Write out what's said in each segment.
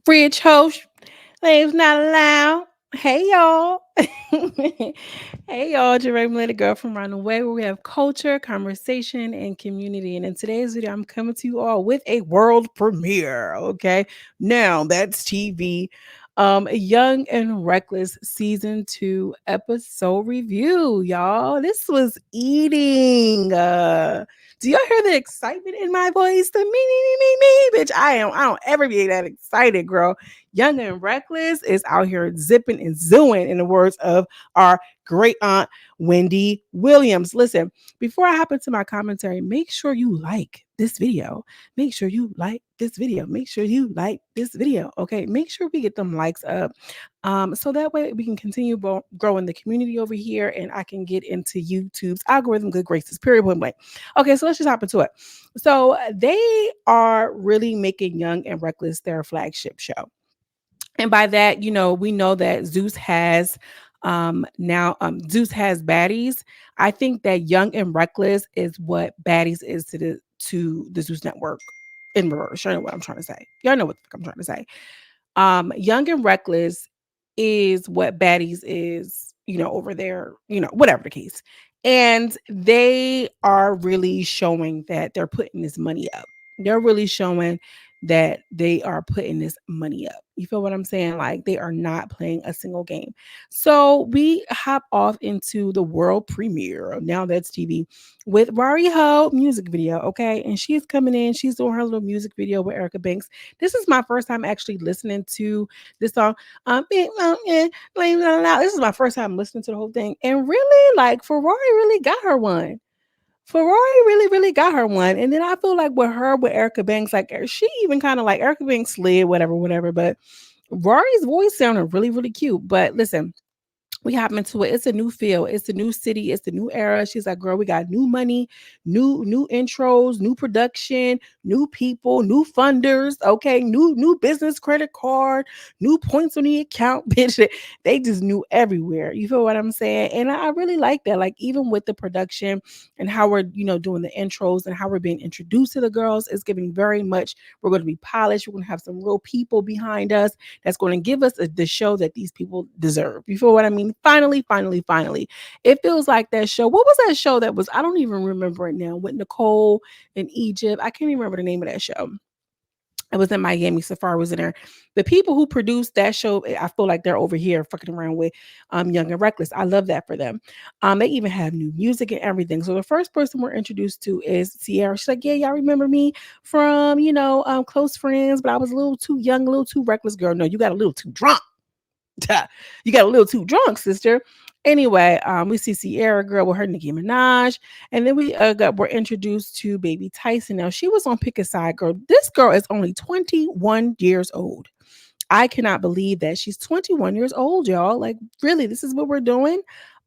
Fridge host. Name's not allowed. Hey y'all. Hey y'all, Jarae, Milay, the girl from Run Away, where we have culture, conversation, and community. And in today's video, I'm coming to you all with a world premiere. Okay. Now that's TV. Young and Reckless season 2 episode review, y'all. This was eating. Do y'all hear the excitement in my voice? The me, bitch. I don't ever be that excited, girl. Young and Reckless is out here zipping and zooing, in the words of our great aunt Wendy Williams. Listen, before I hop into my commentary, make sure you like this video. Make sure you like this video. Make sure you like this video. Okay. Make sure we get them likes up. So that way we can continue growing the community over here and I can get into YouTube's algorithm, good graces, period, point blank. Okay, so let's just hop into it. So they are really making Young and Reckless their flagship show. And by that, we know that Zeus has now Zeus has Baddies. I think that Young and Reckless is what Baddies is to the Zeus network in reverse. You know what I'm trying to say. Y'all know what the fuck I'm trying to say. Young and Reckless is what Baddies is, over there, whatever the case. And they are really showing that they're putting this money up. They're really showing that they are putting this money up. You feel what I'm saying? Like they are not playing a single game. So we hop off into the world premiere of Now That's TV with Rari Ho music video. Okay. And she's coming in, she's doing her little music video with Erica Banks. This is my first time actually listening to this song. This is my first time listening to the whole thing. And really, like, Ferrari really got her one. Ferrari really, really got her one. And then I feel like with Erica Banks, like she even kind of like Erica Banks slid, whatever. But Rory's voice sounded really, really cute. But listen, we hop into it. It's a new feel. It's a new city. It's a new era. She's like, girl, we got new money, new intros, new production, new people, new funders. Okay, new business credit card, new points on the account. Bitch, they just knew everywhere. You feel what I'm saying? And I really like that. Like even with the production and how we're doing the intros and how we're being introduced to the girls, it's giving very much. We're going to be polished. We're going to have some real people behind us that's going to give us the show that these people deserve. You feel what I mean? Finally. It feels like that show. What was that show that was? I don't even remember it now. With Nicole in Egypt. I can't even remember the name of that show. It was in Miami. Safari was in there. The people who produced that show, I feel like they're over here fucking around with Young and Reckless. I love that for them. They even have new music and everything. So the first person we're introduced to is Sierra. She's like, yeah, y'all remember me from, Close Friends, but I was a little too young, a little too reckless. Girl, no, you got a little too drunk. You got a little too drunk, sister. Anyway, we see Sierra girl with her Nicki Minaj, and then we're introduced to Baby Tyson. Now she was on Pick a Side, girl. This girl is only 21 years old. I cannot believe that she's 21 years old, y'all. Like, really, this is what we're doing.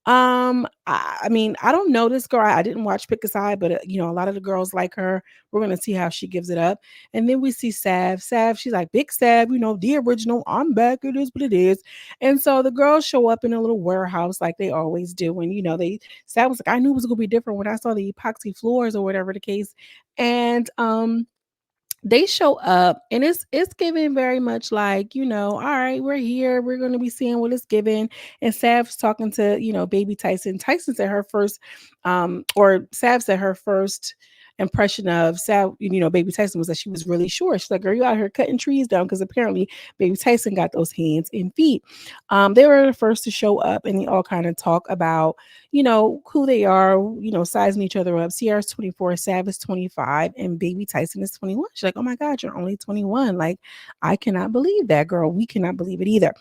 I mean, I don't know this girl. I didn't watch Pick a Side, but a lot of the girls like her. We're gonna see how she gives it up. And then we see Sav. Sav, she's like, Big Sav, the original. I'm back. It is what it is. And so the girls show up in a little warehouse like they always do. And they Sav was like, I knew it was gonna be different when I saw the epoxy floors or whatever the case. And they show up and it's giving very much like, all right, we're here, we're going to be seeing what it's giving. And Sav's talking to, Baby Tyson. Tyson said her first or Sav said her first impression of Sav, Baby Tyson, was that she was really short. She's like, girl, you out here cutting trees down, because apparently Baby Tyson got those hands and feet. They were the first to show up, and they all kind of talk about who they are, sizing each other up. Sierra's 24, Sav is 25, and Baby Tyson is 21. She's like, oh my God, you're only 21. Like, I cannot believe that, girl. We cannot believe it either.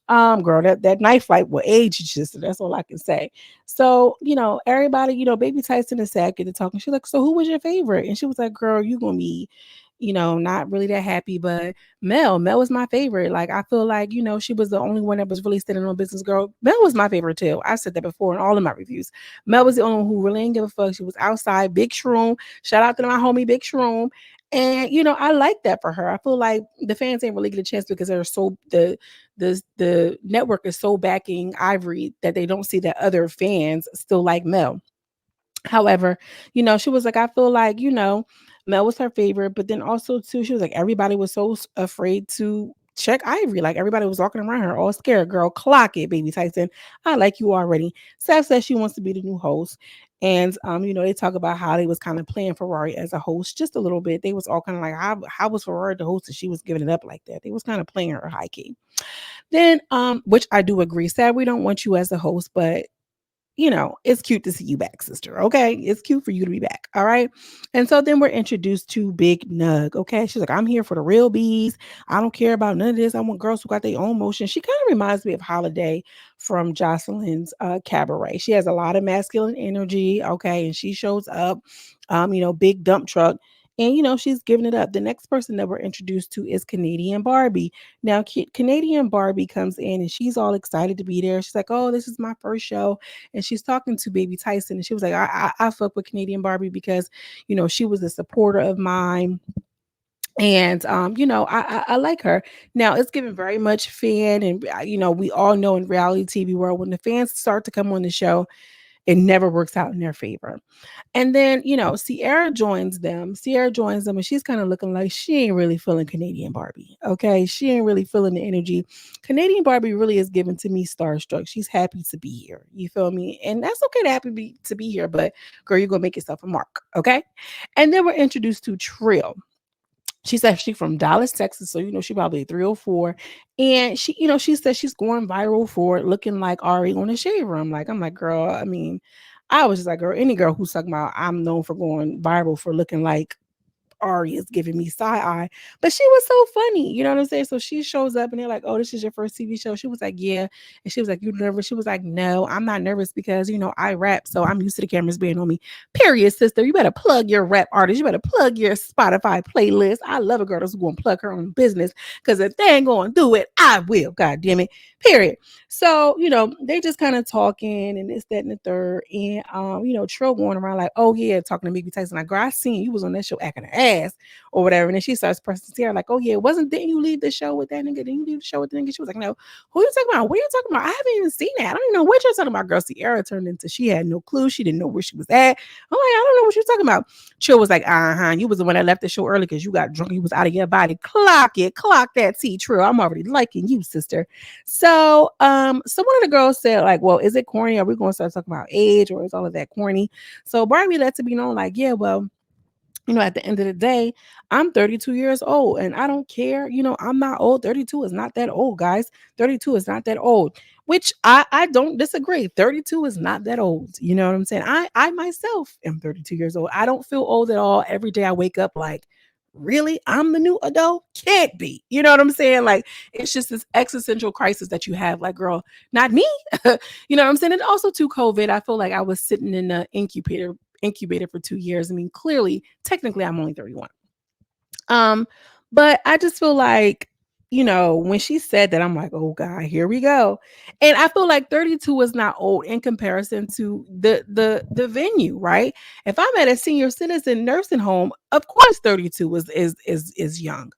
Girl, that knife fight will age you, sister. That's all I can say. So, everybody, Baby Tyson and Sav get to talking. She's like, so who was your favorite? And she was like, girl, you gonna be not really that happy, but Mel was my favorite. Like, I feel like, she was the only one that was really standing on business, girl. Mel was my favorite too. I said that before in all of my reviews. Mel was the only one who really didn't give a fuck. She was outside, Big Shroom. Shout out to my homie, Big Shroom. And, I like that for her. I feel like the fans ain't really get a chance because they're so, the network is so backing Ivory that they don't see that other fans still like Mel. However, she was like, I feel like, Mel was her favorite, but then also too, she was like, everybody was so afraid to check Ivory. Like everybody was walking around her all scared. Girl, clock it, baby Tyson. I like you already. Steph says she wants to be the new host. And they talk about how they was kind of playing Ferrari as a host just a little bit. They was all kind of like, how was Ferrari the host and she was giving it up like that? They was kind of playing her high key. Then, which I do agree, Sad, we don't want you as a host, but it's cute to see you back, sister. Okay. It's cute for you to be back. All right. And so then we're introduced to Big Nug. Okay. She's like, I'm here for the real bees. I don't care about none of this. I want girls who got their own motion. She kind of reminds me of Holiday from Joseline's Cabaret. She has a lot of masculine energy. Okay. And she shows up, big dump truck. And, she's giving it up. The next person that we're introduced to is Canadian Barbie. Now, Canadian Barbie comes in and she's all excited to be there. She's like, oh, this is my first show. And she's talking to Baby Tyson. And she was like, I fuck with Canadian Barbie because, she was a supporter of mine. And I like her. Now it's given very much fan, and we all know in reality TV world when the fans start to come on the show, it never works out in their favor. And then, Sierra joins them. Sierra joins them, and she's kind of looking like she ain't really feeling Canadian Barbie. Okay. She ain't really feeling the energy. Canadian Barbie really is given to me starstruck. She's happy to be here. You feel me? And that's okay to be here, but girl, you're going to make yourself a mark. Okay. And then we're introduced to Trill. She's actually from Dallas, Texas. So, she probably 304. And she says she's going viral for looking like Ari on the shade room. Like, I'm like, girl, I mean, I was just like, girl, any girl who's talking about I'm known for going viral for looking like Ari is giving me side eye. But she was so funny. You know what I'm saying? So she shows up and they're like, oh, this is your first TV show. She was like, yeah. And she was like, you nervous? She was like, no, I'm not nervous because, I rap. So I'm used to the cameras being on me. Period, sister. You better plug your rap artist. You better plug your Spotify playlist. I love a girl that's going to plug her own business because if they ain't going to do it, I will. God damn it. Period. So, they just kind of talking and this, that, and the third. And, Trill going around like, oh, yeah, talking to Baby Tyson. Like, girl, I seen you was on that show acting an ass or whatever. And then she starts pressing Sierra like, oh, yeah, didn't you leave the show with that nigga? Didn't you leave the show with the nigga? She was like, no, who you talking about? What are you talking about? I haven't even seen that. I don't even know what you're talking about, girl. Sierra turned into, she had no clue. She didn't know where she was at. I'm like, I don't know what you're talking about. Trill was like, you was the one that left the show early because you got drunk. You was out of your body. Clock it. Clock that T, Trill. I'm already liking you, sister. So one of the girls said, like, well, is it corny? Are we going to start talking about age or is all of that corny? So Barbie lets it be known, like, yeah, well, at the end of the day, I'm 32 years old and I don't care. I'm not old. 32 is not that old, guys. 32 is not that old, which I don't disagree. 32 is not that old. You know what I'm saying? I myself am 32 years old. I don't feel old at all. Every day I wake up like, really? I'm the new adult? Can't be. You know what I'm saying? Like, it's just this existential crisis that you have. Like, girl, not me. You know what I'm saying? And also to COVID, I feel like I was sitting in the incubator for 2 years. I mean, clearly, technically, I'm only 31. But I just feel like, when she said that, I'm like, oh God, here we go. And I feel like 32 is not old in comparison to the venue, right? If I'm at a senior citizen nursing home, of course 32 is young.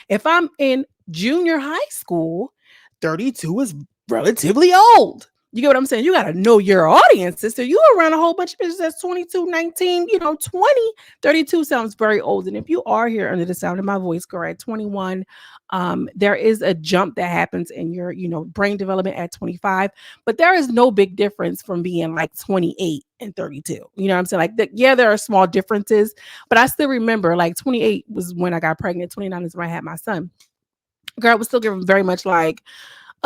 If I'm in junior high school, 32 is relatively old. You get what I'm saying? You got to know your audience, sister. You around a whole bunch of bitches that's 22, 19, 20. 32 sounds very old. And if you are here under the sound of my voice, girl, at 21, there is a jump that happens in your, brain development at 25. But there is no big difference from being like 28 and 32. You know what I'm saying? Like, there are small differences. But I still remember, like, 28 was when I got pregnant. 29 is when I had my son. Girl, was still giving very much like,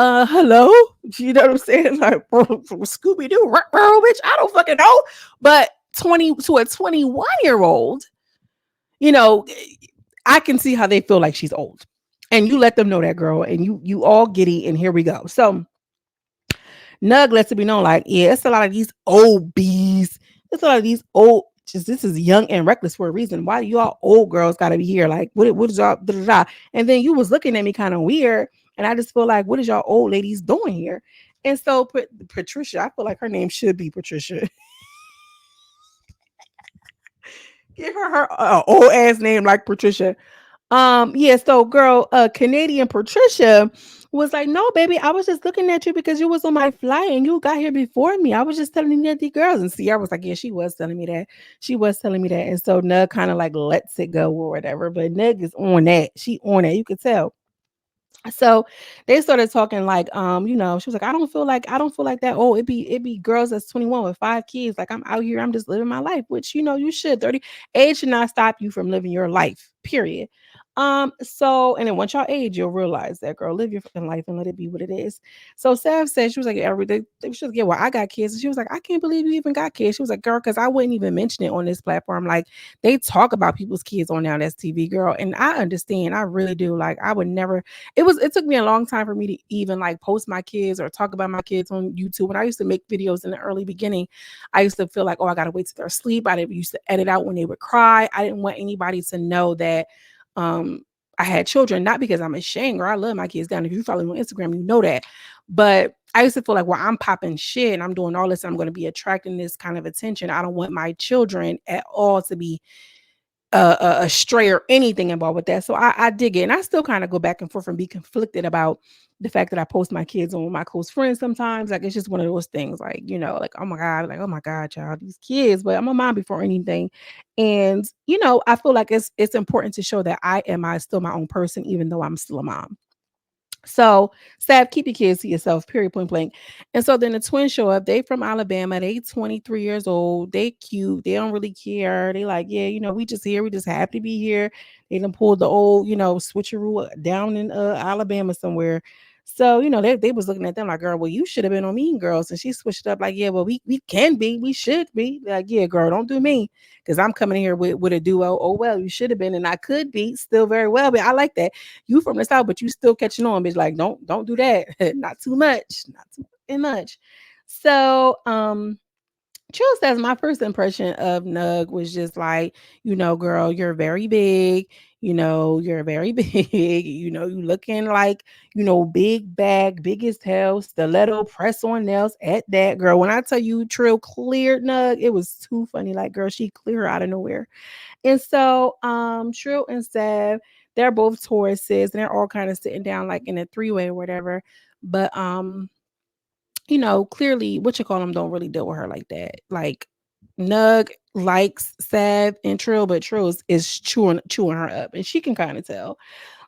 hello, you know what I'm saying? Like, Scooby-Doo, bitch, I don't fucking know. But 20 to a 21-year-old, I can see how they feel like she's old. And you let them know that, girl, and you all giddy, and here we go. So Nug lets it be known, like, yeah, it's a lot of these old bees. It's a lot of these old, this is young and reckless for a reason. Why y'all old girls gotta be here? Like, what is y'all, and then you was looking at me kind of weird. And I just feel like, what is y'all old ladies doing here? And so Patricia, I feel like her name should be Patricia. Give her old ass name like Patricia. Yeah, so girl, Canadian Patricia was like, no, baby, I was just looking at you because you was on my flight and you got here before me. I was just telling you that the girls. And Sierra was like, yeah, she was telling me that. She was telling me that. And so Nug kind of like lets it go or whatever. But Nug is on that. She on that. You could tell. So they started talking like, she was like, I don't feel like that. Oh, it be girls that's 21 with 5 kids. Like I'm out here, I'm just living my life, which you should. 30 age should not stop you from living your life, period. So and then once y'all age, you'll realize that girl, live your fucking life and let it be what it is. So Sav said she was like, every day she was like, yeah, well, I got kids. And she was like, I can't believe you even got kids. She was like, girl, because I wouldn't even mention it on this platform. Like they talk about people's kids on now that's TV, girl. And I understand, I really do. Like I would never it took me a long time for me to even like post my kids or talk about my kids on YouTube. When I used to make videos in the early beginning, I used to feel like, oh, I gotta wait till they're asleep. I didn't used to edit out when they would cry. I didn't want anybody to know that um I had children, not because I'm ashamed or I love my kids down. If you follow me on Instagram, you know that. But I used to feel like, well, I'm popping shit and I'm doing all this, and I'm going to be attracting this kind of attention. I don't want my children at all to be a stray or anything involved with that. So I dig it. And I still kind of go back and forth and be conflicted about the fact that I post my kids on my close friends sometimes. Like it's just one of those things, like, like, oh my God, child, these kids. But I'm a mom before anything. And, I feel like it's important to show that I still my own person, even though I'm still a mom. So, Sav, keep your kids to yourself, period, point blank. And so then the twins show up. They from Alabama. They 23 years old. They cute. They don't really care. They like, yeah, we just here. We just happy to be here. They done pulled the old, switcheroo down in Alabama somewhere. So, they was looking at them like, girl, well, you should have been on Mean Girls. And she switched up like, yeah, well, we can be. We should be. Like, yeah, girl, don't do me. Because I'm coming here with a duo. Oh, well, you should have been. And I could be still very well. But I like that. You from the South, but you still catching on, bitch. Like, don't do that. Not too much. Not too much. So, Trill says my first impression of Nug was just like, girl, you're very big. You're very big. You looking like, big bag, big as hell, stiletto, press on nails at that, girl. When I tell you Trill cleared Nug, it was too funny. Like, girl, she cleared her out of nowhere. And so Trill and Sav, they're both Tauruses, and they're all kind of sitting down like in a three-way or whatever. But clearly what you call them don't really deal with her like that. Like Nug likes Sav and Trill, but Trill is chewing her up, and she can kind of tell.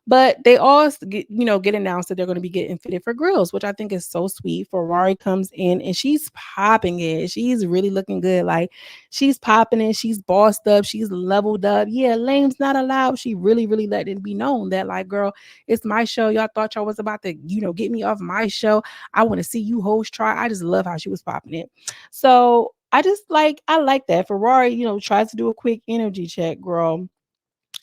But they all get announced that they're going to be getting fitted for grills, which I think is so sweet. Ferrari comes in and she's popping it. She's really looking good. Like she's popping it. She's bossed up. She's leveled up. Yeah, lame's not allowed. She really, really let it be known that, like, girl, it's my show. Y'all thought y'all was about to, get me off my show. I want to see you host try. I just love how she was popping it. So I like that. Ferrari, tries to do a quick energy check, girl,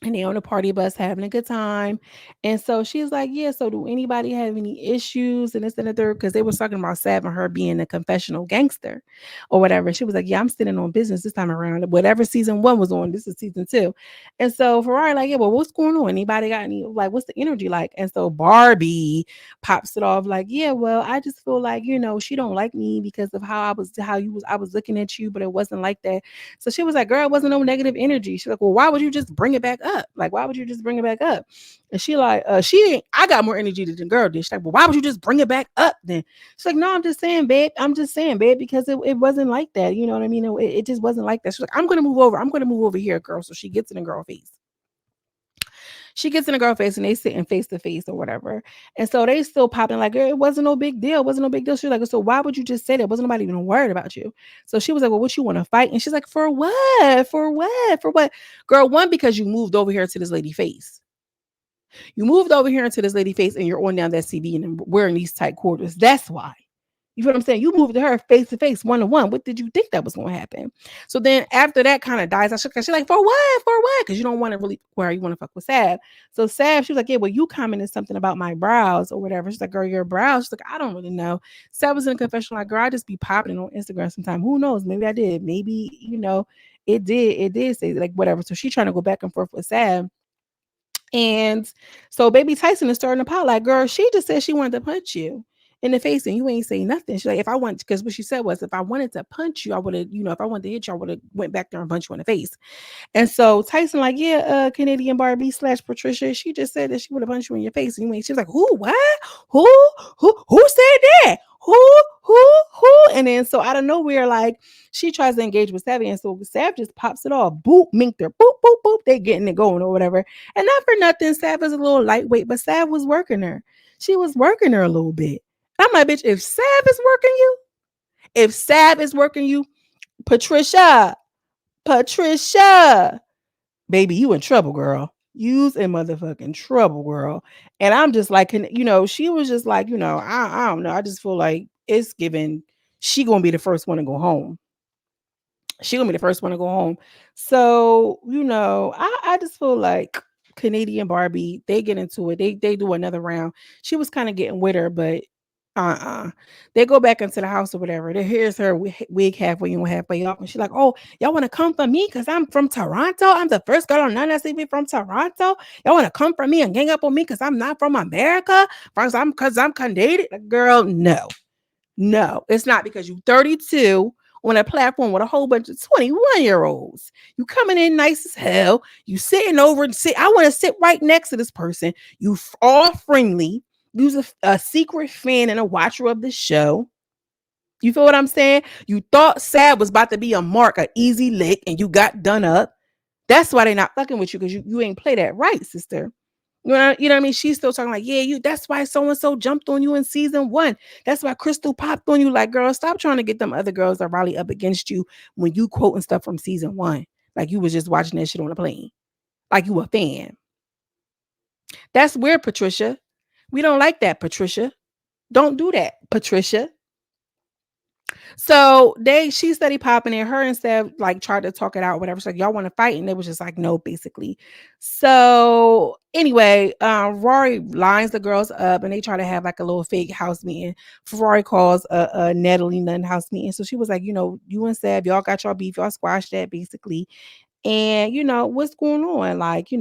and they on the party bus having a good time. And so she's like, yeah, so do anybody have any issues? And this and the third, because they were talking about Sav and her being a confessional gangster or whatever. And she was like, yeah, I'm standing on business this time around. Whatever season 1 was on, this is season 2. And so Ferrari like, yeah, well, what's going on? Anybody got any, like, what's the energy like? And so Barbie pops it off like, yeah, well, I just feel like, she don't like me because of I was looking at you, but it wasn't like that. So she was like, girl, it wasn't no negative energy. She's like, well, why would you just bring it back up? Like, why would you just bring it back up? And she like, she didn't, I got more energy than the girl did. She's like, well, why would you just bring it back up then? She's like, no, I'm just saying, babe. I'm just saying, babe, because it wasn't like that. You know what I mean? It just wasn't like that. She's like, I'm going to move over. I'm going to move over here, girl. So she gets in the girl face. She gets in the girl face and they sitting face to face or whatever. And so they still popping like, it wasn't no big deal. It wasn't no big deal. She's like, so why would you just say that? Wasn't nobody even worried about you? So she was like, well, what you want to fight? And she's like, for what? For what? For what? Girl, one, because you moved over here to this lady face. You moved over here into this lady face and you're on down that CB and wearing these tight quarters. That's why. You know what I'm saying? You moved to her face to face, 1-to-1. What did you think that was going to happen? So then after that kind of dies, she's like, for what? For what? Because you don't want to really, where you want to fuck with Sav. So Sav, she was like, yeah, well, you commented something about my brows or whatever. She's like, girl, your brows. She's like, I don't really know. Sav was in a confession like, girl, I just be popping on Instagram sometime. Who knows? Maybe I did. Maybe, it did say like whatever. So she's trying to go back and forth with Sav. And so baby Tyson is starting to pot like, girl, she just said she wanted to punch you in the face and you ain't saying nothing. She's like, if I want, because what she said was, if I wanted to punch you, I would have, if I wanted to hit you, I would have went back there and punched you in the face. And so Tyson like, yeah, Canadian Barbie / Patricia, she just said that she would have punched you in your face. And you ain't, she was like, who, what? Who said that? Who who? And then so out of nowhere, like she tries to engage with Savvy, and so Sav just pops it off. Boop, minked her. Boop, boop, boop. They getting it going or whatever. And not for nothing, Sav is a little lightweight, but Sav was working her. She was working her a little bit. I'm like, bitch, if Sav is working you, if Sav is working you, Patricia, Patricia, baby, you in trouble, girl. You's in motherfucking trouble, girl. And I'm just like, she was just like, I don't know. I just feel like it's given. She gonna be the first one to go home. She gonna be the first one to go home. So, I just feel like Canadian Barbie, they get into it. They do another round. She was kind of getting with her, but they go back into the house or whatever. Here's her wig halfway and halfway off, and she's like, "Oh, y'all want to come for me because I'm from Toronto? I'm the first girl on NTTV from Toronto. Y'all want to come for me and gang up on me because I'm not from America? Because I'm Canadian, girl. No, it's not because you 32 on a platform with a whole bunch of 21-year-olds. You coming in nice as hell. You sitting over and I want to sit right next to this person. You all friendly. You's a secret fan and a watcher of the show. You feel what I'm saying? You thought Sad was about to be a mark, an easy lick, and you got done up. That's why they're not fucking with you, because you ain't play that right, sister. You know what I mean? She's still talking like, yeah, that's why so-and-so jumped on you in season 1. That's why Crystal popped on you. Like, girl, stop trying to get them other girls to rally up against you when you quoting stuff from season 1. Like you was just watching that shit on a plane. Like you a fan. That's weird, Patricia. We don't like that, Patricia. Don't do that, Patricia. So she steady popping in. Her and Steph like tried to talk it out, whatever. She's like, y'all want to fight? And they was just like, no, basically. So anyway, Rory lines the girls up and they try to have like a little fake house meeting. Ferrari calls a Natalie Nunn house meeting. So she was like, you and Steph, y'all got y'all beef, y'all squashed that basically. And what's going on? Like, so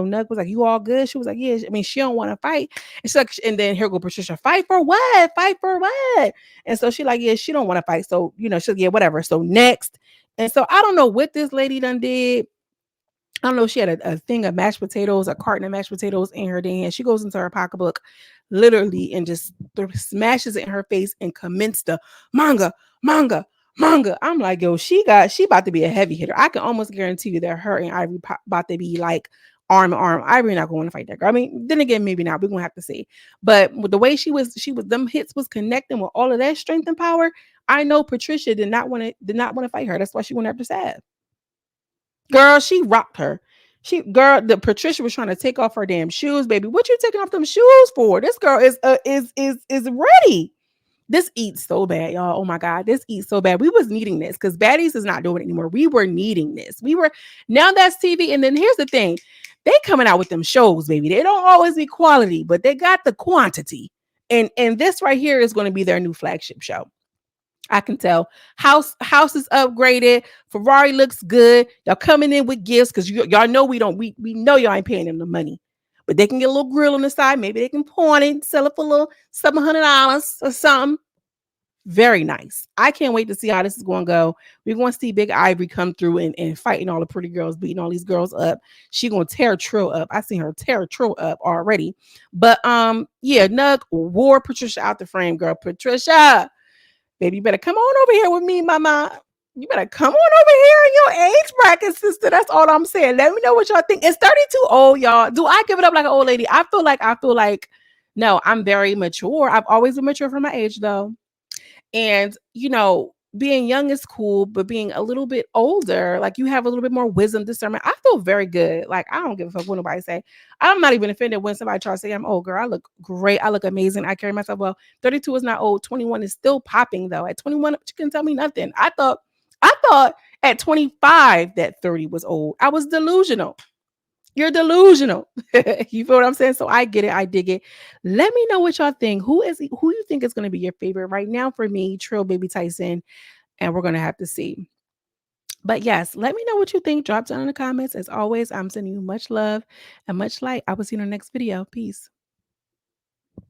Nug was like, you all good? She was like, yeah. I mean, she don't want to fight. And she's like, and then here go Patricia, fight for what? Fight for what? And so she like, yeah, she don't want to fight. So, she's like, yeah, whatever. So next. And so I don't know what this lady done did. I don't know. She had a thing of mashed potatoes, a carton of mashed potatoes in her hand. She goes into her pocketbook literally and just smashes it in her face and commenced the manga. I'm like, yo, she about to be a heavy hitter. I can almost guarantee you that her and Ivory about to be like arm in arm. Ivory not going to fight that girl. I mean, then again, maybe not. We're gonna have to see. But with the way she was them hits was connecting with all of that strength and power. I know Patricia did not want to fight her. That's why she went after Sad. Girl, she rocked her. The Patricia was trying to take off her damn shoes, baby. What you taking off them shoes for? This girl is ready. This eats so bad, y'all. Oh my God, this eats so bad. We was needing this because Baddies is not doing it anymore. We were needing this. Now that's TV. And then here's the thing. They coming out with them shows, baby. They don't always be quality, but they got the quantity. And this right here is going to be their new flagship show. I can tell. House is upgraded. Ferrari looks good. Y'all coming in with gifts because y'all know we know y'all ain't paying them the money. But they can get a little grill on the side. Maybe they can pawn it, sell it for a little $700 or something. Very nice. I can't wait to see how this is going to go. We're going to see Big Ivory come through and fighting all the pretty girls, beating all these girls up. She going to tear Trill up. I seen her tear Trill up already. But yeah, Nug wore Patricia out the frame, girl. Patricia, baby, you better come on over here with me, mama. You better come on over here in your age bracket, sister. That's all I'm saying. Let me know what y'all think. It's 32 old, y'all. Do I give it up like an old lady? I feel like, no, I'm very mature. I've always been mature for my age, though. And, being young is cool, but being a little bit older, like you have a little bit more wisdom, discernment. I feel very good. Like, I don't give a fuck what nobody say. I'm not even offended when somebody tries to say I'm old, girl. I look great. I look amazing. I carry myself well. 32 is not old. 21 is still popping, though. At 21, you can tell me nothing. I thought at 25 that 30 was old. I was delusional. You're delusional. You feel what I'm saying? So I get it. I dig it. Let me know what y'all think. Who you think is going to be your favorite right now? For me, Trill, Baby Tyson, and we're going to have to see. But yes, let me know what you think. Drop down in the comments. As always, I'm sending you much love and much light. I will see you in the next video. Peace.